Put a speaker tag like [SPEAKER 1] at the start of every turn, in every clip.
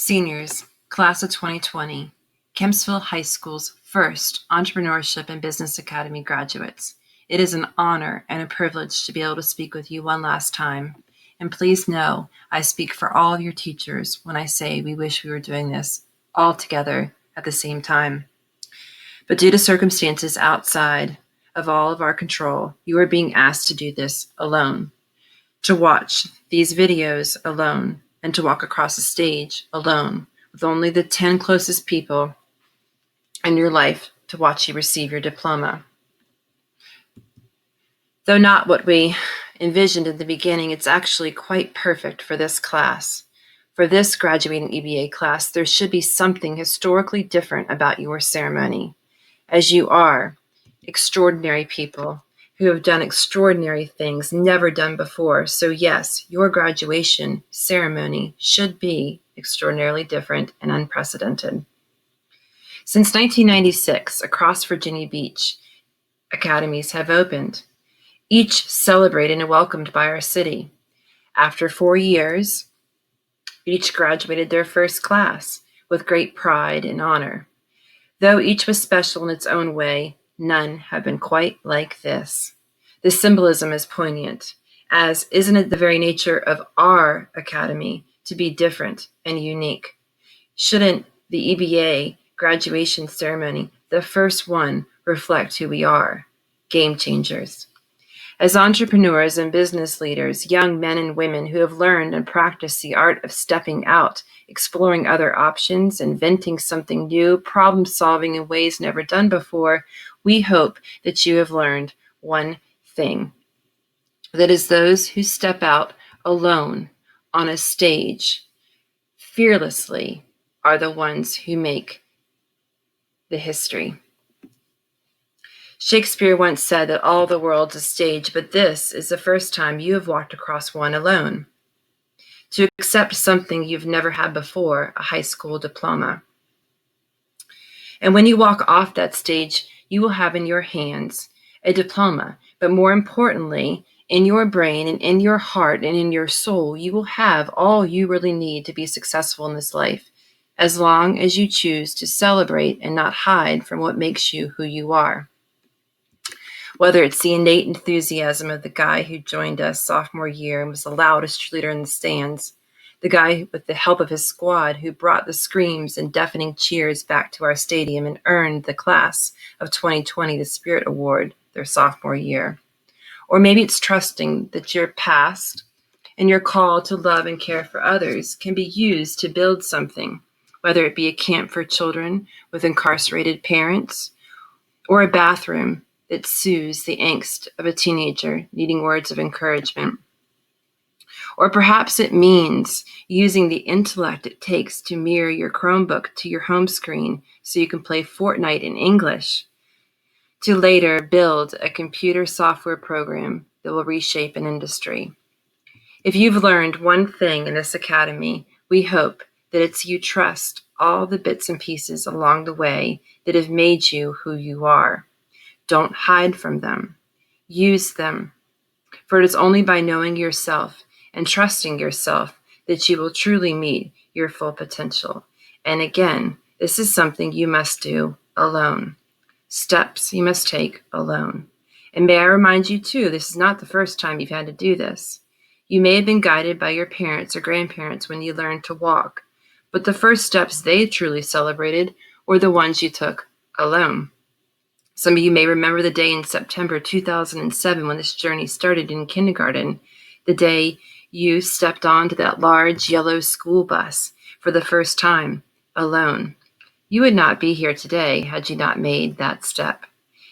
[SPEAKER 1] Seniors, Class of 2020, Kempsville High School's first Entrepreneurship and Business Academy graduates. It is an honor and a privilege to be able to speak with you one last time. And please know I speak for all of your teachers when I say we wish we were doing this all together at the same time. But due to circumstances outside of all of our control, you are being asked to do this alone, to watch these videos alone, and to walk across the stage alone with only the 10 closest people in your life to watch you receive your diploma. Though not what we envisioned in the beginning, it's actually quite perfect for this class. For this graduating EBA class, there should be something historically different about your ceremony, as you are extraordinary people who have done extraordinary things never done before. So yes, your graduation ceremony should be extraordinarily different and unprecedented. Since 1996, across Virginia Beach, academies have opened, each celebrated and welcomed by our city. After 4 years, each graduated their first class with great pride and honor. Though each was special in its own way, none have been quite like this. The symbolism is poignant, as isn't it the very nature of our academy to be different and unique? Shouldn't the EBA graduation ceremony, the first one, reflect who we are? Game changers. As entrepreneurs and business leaders, young men and women who have learned and practiced the art of stepping out, exploring other options, inventing something new, problem solving in ways never done before, we hope that you have learned one thing. That is, those who step out alone on a stage fearlessly are the ones who make the history. Shakespeare once said that all the world's a stage, but this is the first time you have walked across one alone. To accept something you've never had before, a high school diploma. And when you walk off that stage, you will have in your hands a diploma, but more importantly, in your brain and in your heart and in your soul, you will have all you really need to be successful in this life, as long as you choose to celebrate and not hide from what makes you who you are. Whether it's the innate enthusiasm of the guy who joined us sophomore year and was the loudest cheerleader in the stands, the guy with the help of his squad who brought the screams and deafening cheers back to our stadium and earned the class of 2020 the Spirit Award their sophomore year. Or maybe it's trusting that your past and your call to love and care for others can be used to build something, whether it be a camp for children with incarcerated parents or a bathroom that soothes the angst of a teenager needing words of encouragement. Or perhaps it means using the intellect it takes to mirror your Chromebook to your home screen so you can play Fortnite in English, to later build a computer software program that will reshape an industry. If you've learned one thing in this academy, we hope that it's you trust all the bits and pieces along the way that have made you who you are. Don't hide from them. Use them. For it is only by knowing yourself and trusting yourself that you will truly meet your full potential. And again, this is something you must do alone. Steps you must take alone. And may I remind you too, this is not the first time you've had to do this. You may have been guided by your parents or grandparents when you learned to walk, but the first steps they truly celebrated were the ones you took alone. Some of you may remember the day in September 2007 when this journey started in kindergarten, the day you stepped onto that large yellow school bus for the first time, alone. You would not be here today had you not made that step.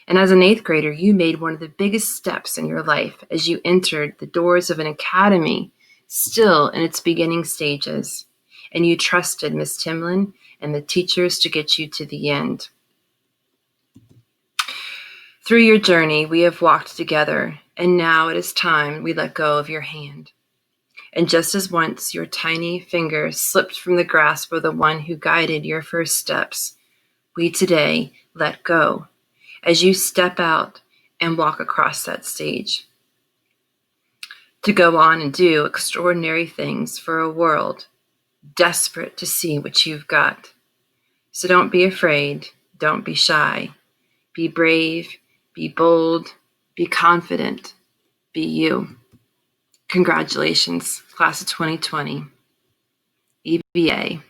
[SPEAKER 1] And as an 8th grader, you made one of the biggest steps in your life as you entered the doors of an academy, still in its beginning stages. And you trusted Miss Timlin and the teachers to get you to the end. Through your journey, we have walked together, and now it is time we let go of your hand. And just as once your tiny finger slipped from the grasp of the one who guided your first steps, we today let go as you step out and walk across that stage to go on and do extraordinary things for a world desperate to see what you've got. So don't be afraid. Don't be shy. Be brave. Be bold. Be confident. Be you. Congratulations, class of 2020. EBA.